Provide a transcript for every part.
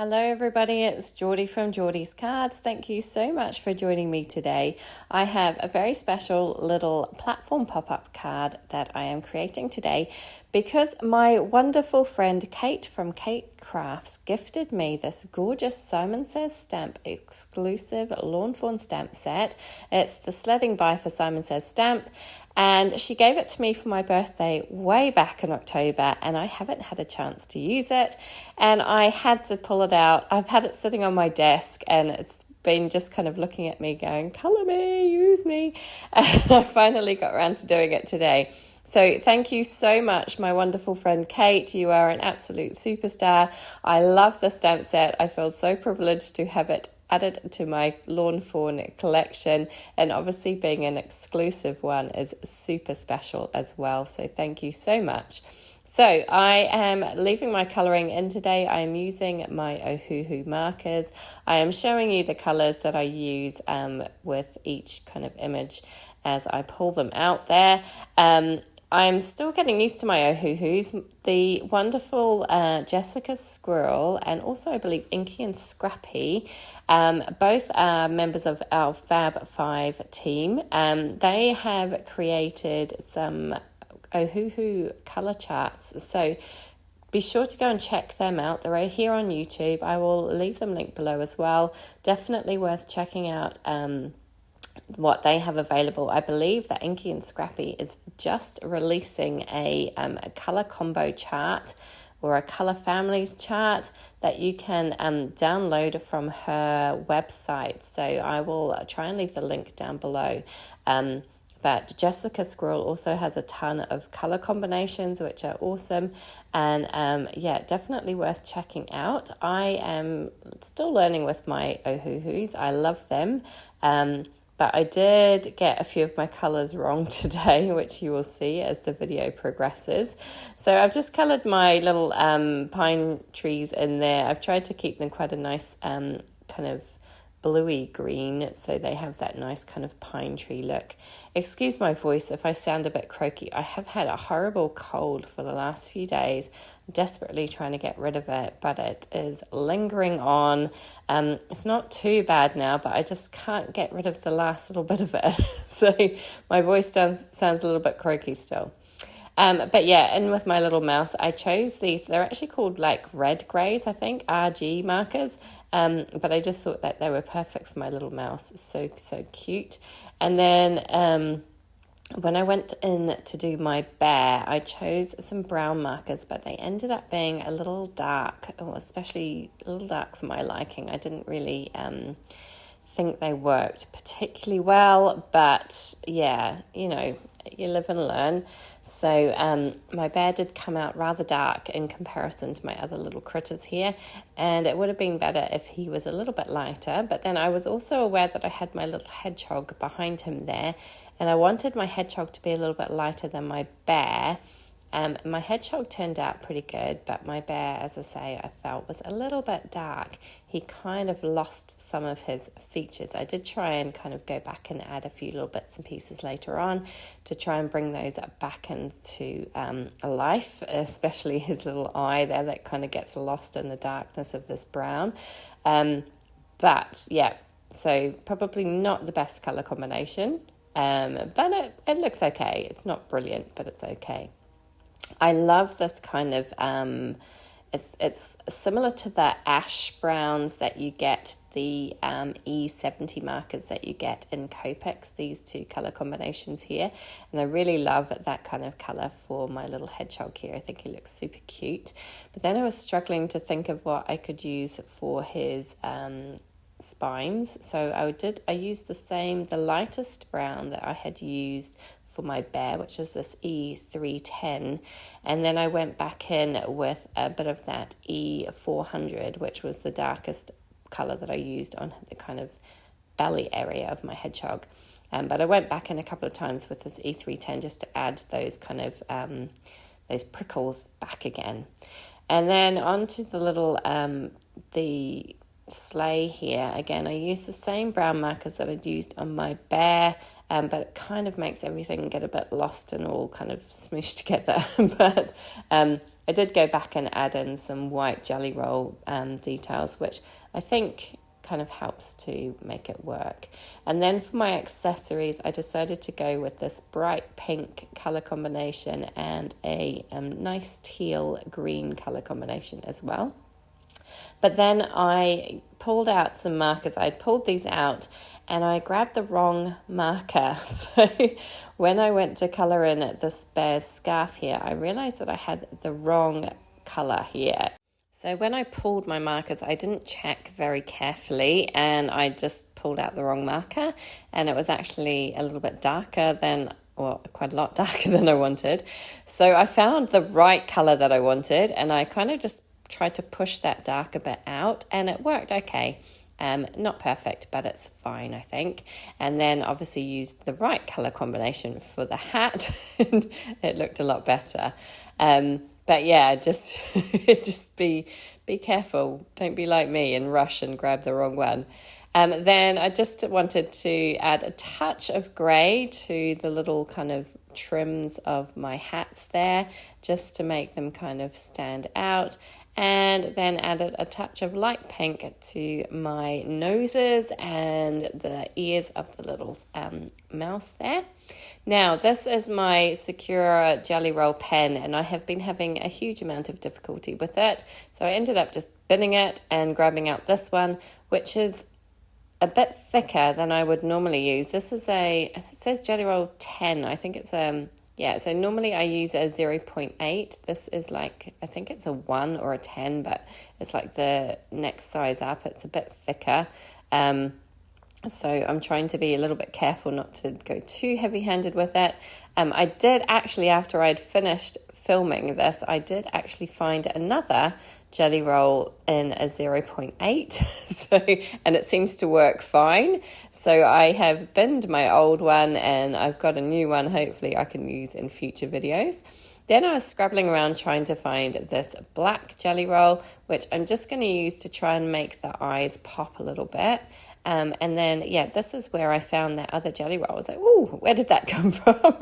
Hello everybody, it's Geordie from Geordie's Cards. Thank you so much for joining me today. I have a very special little platform pop-up card that I am creating today because my wonderful friend Kate from Kate Crafts gifted me this gorgeous Simon Says Stamp exclusive Lawn Fawn stamp set. It's the Sledding by for Simon Says Stamp. And she gave it to me for my birthday way back in October, and I haven't had a chance to use it. And I had to pull it out. I've had it sitting on my desk, and it's been just kind of looking at me going, colour me, use me. And I finally got around to doing it today. So thank you so much, my wonderful friend Kate. You are an absolute superstar. I love the stamp set. I feel so privileged to have it added to my Lawn Fawn collection, and obviously being an exclusive one is super special as well. So thank you so much. So I am leaving my colouring in today. I am using my Ohuhu Markers. I am showing you the colours that I use with each kind of image as I pull them out there. I'm still getting used to my Ohuhus. The wonderful Jessica Squirrel and also I believe Inky and Scrappy, both are members of our Fab 5 team. They have created some Ohuhu colour charts. So be sure to go and check them out. They're right here on YouTube. I will leave them linked below as well. Definitely worth checking out what they have available. I believe that Inky and Scrappy is just releasing a colour combo chart or a colour families chart that you can download from her website. So I will try and leave the link down below. But Jessica Squirrel also has a ton of colour combinations, which are awesome. And yeah, definitely worth checking out. I am still learning with my Ohuhus. I love them. But I did get a few of my colours wrong today, which you will see as the video progresses. So I've just coloured my little pine trees in there. I've tried to keep them quite a nice kind of bluey green, so they have that nice kind of pine tree look. Excuse my voice if I sound a bit croaky. I have had a horrible cold for the last few days. I'm desperately trying to get rid of it, but it is lingering on. It's not too bad now, but I just can't get rid of the last little bit of it. So my voice sounds a little bit croaky still. But yeah, and with my little mouse, I chose these. They're actually called like red greys, I think, RG markers. But I just thought that they were perfect for my little mouse. So cute. And then when I went in to do my bear, I chose some brown markers, but they ended up being a little dark, or especially a little dark for my liking. I didn't really think they worked particularly well, but yeah, you know, you live and learn. So my bear did come out rather dark in comparison to my other little critters here, and it would have been better if he was a little bit lighter. But then I was also aware that I had my little hedgehog behind him there, and I wanted my hedgehog to be a little bit lighter than my bear. My hedgehog turned out pretty good, but my bear, as I say, I felt was a little bit dark. He kind of lost some of his features. I did try and kind of go back and add a few little bits and pieces later on to try and bring those back into life, especially his little eye there that kind of gets lost in the darkness of this brown. But yeah, so probably not the best colour combination, but it looks okay. It's not brilliant, but it's okay. I love this kind of, it's similar to the ash browns that you get, the E70 markers that you get in Copics, these two colour combinations here. And I really love that kind of colour for my little hedgehog here. I think he looks super cute. But then I was struggling to think of what I could use for his spines. So I used the lightest brown that I had used for my bear, which is this E310, and then I went back in with a bit of that E400, which was the darkest colour that I used on the kind of belly area of my hedgehog. But I went back in a couple of times with this E310 just to add those kind of those prickles back again. And then onto the little the sleigh here. Again, I used the same brown markers that I'd used on my bear. but it kind of makes everything get a bit lost and all kind of smooshed together. But I did go back and add in some white jelly roll details, which I think kind of helps to make it work. And then for my accessories, I decided to go with this bright pink color combination and a nice teal green color combination as well. But then I pulled out some markers. I pulled these out and I grabbed the wrong marker. So when I went to color in this bear's scarf here, I realized that I had the wrong color here. So when I pulled my markers, I didn't check very carefully and I just pulled out the wrong marker, and it was actually a little bit darker than, well, quite a lot darker than I wanted. So I found the right color that I wanted, and I kind of just tried to push that darker bit out, and it worked okay. Not perfect, but it's fine, I think. And then obviously used the right color combination for the hat, and it looked a lot better. But yeah, just be careful. Don't be like me and rush and grab the wrong one. Then I just wanted to add a touch of grey to the little kind of trims of my hats there, just to make them kind of stand out. And then added a touch of light pink to my noses and the ears of the little mouse there. Now, this is my Sakura Jelly Roll pen, and I have been having a huge amount of difficulty with it. So I ended up just binning it and grabbing out this one, which is a bit thicker than I would normally use. This is it says Jelly Roll 10. I think it's yeah, so normally I use a 0.8. This is like, I think it's a 1 or a 10, but it's like the next size up. It's a bit thicker. So I'm trying to be a little bit careful not to go too heavy-handed with it. I did actually, after I'd finished filming this, I did actually find another jelly roll in a 0.8, so, and it seems to work fine. So I have binned my old one and I've got a new one hopefully I can use in future videos. Then I was scrabbling around trying to find this black jelly roll, which I'm just going to use to try and make the eyes pop a little bit. And then, yeah, this is where I found that other jelly roll. I was like, ooh, where did that come from?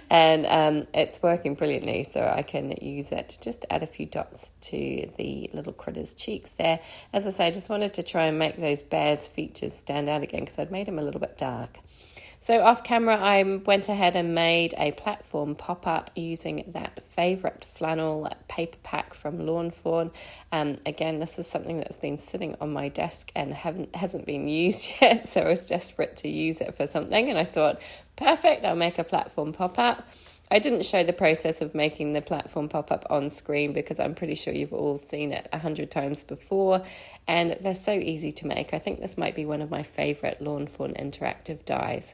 And it's working brilliantly, so I can use it just to add a few dots to the little critter's cheeks there. As I say, I just wanted to try and make those bear's features stand out again because I'd made them a little bit dark. So off camera, I went ahead and made a platform pop-up using that Favorite Flannel paper pack from Lawn Fawn. Again, this is something that's been sitting on my desk and hasn't been used yet, so I was desperate to use it for something, and I thought, perfect, I'll make a platform pop-up. I didn't show the process of making the platform pop-up on screen because I'm pretty sure you've all seen it 100 times before, and they're so easy to make. I think this might be one of my favourite Lawn Fawn interactive dies.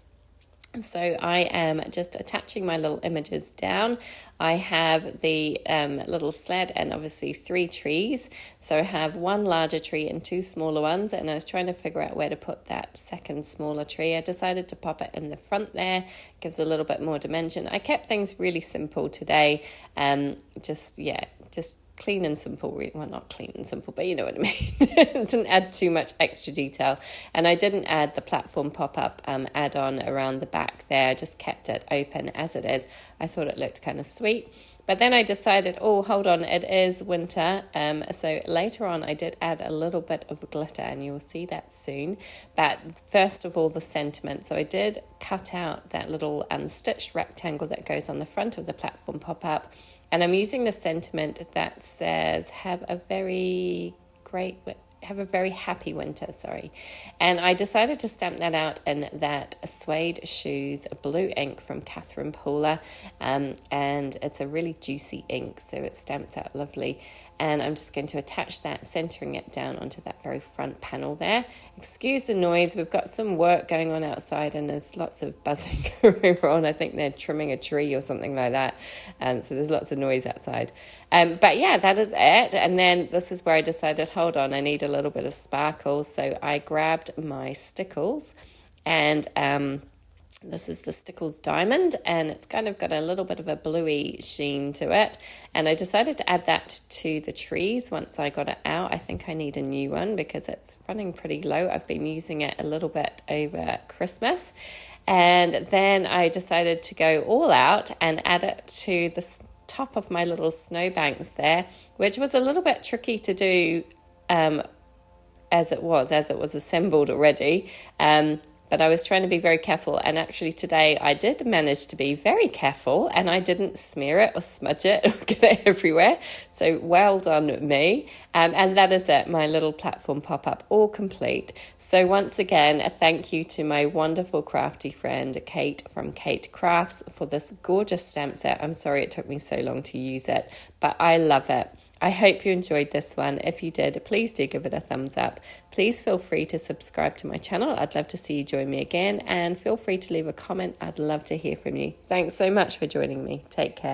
So I am just attaching my little images down. I have the little sled and obviously 3 trees. So I have 1 larger tree and 2 smaller ones, and I was trying to figure out where to put that second smaller tree. I decided to pop it in the front there, gives a little bit more dimension. I kept things really simple today, just clean and simple. Well, not clean and simple, but you know what I mean. It didn't add too much extra detail. And I didn't add the platform pop-up add-on around the back there. I just kept it open as it is. I thought it looked kind of sweet. But then I decided, oh, hold on, it is winter. So later on, I did add a little bit of glitter, and you'll see that soon. But first of all, the sentiment. So I did cut out that little stitched rectangle that goes on the front of the platform pop-up. And I'm using the sentiment that says, have a very happy winter, And I decided to stamp that out in that Suede Shoes blue ink from Catherine Pooler. And it's a really juicy ink, so it stamps out lovely. And I'm just going to attach that, centering it down onto that very front panel there. Excuse the noise, we've got some work going on outside and there's lots of buzzing going on. I think they're trimming a tree or something like that. So there's lots of noise outside. But yeah, that is it. And then this is where I decided, hold on, I need a little bit of sparkle. So I grabbed my Stickles, and this is the Stickles Diamond, and it's kind of got a little bit of a bluey sheen to it. And I decided to add that to the trees once I got it out. I think I need a new one because it's running pretty low. I've been using it a little bit over Christmas. And then I decided to go all out and add it to the top of my little snowbanks there, which was a little bit tricky to do as it was assembled already. But I was trying to be very careful, and actually today I did manage to be very careful, and I didn't smear it or smudge it or get it everywhere. So well done me. And that is it, my little platform pop-up all complete. So once again, a thank you to my wonderful crafty friend Kate from Kate Crafts for this gorgeous stamp set. I'm sorry it took me so long to use it, but I love it. I hope you enjoyed this one. If you did, please do give it a thumbs up. Please feel free to subscribe to my channel. I'd love to see you join me again, and feel free to leave a comment. I'd love to hear from you. Thanks so much for joining me. Take care.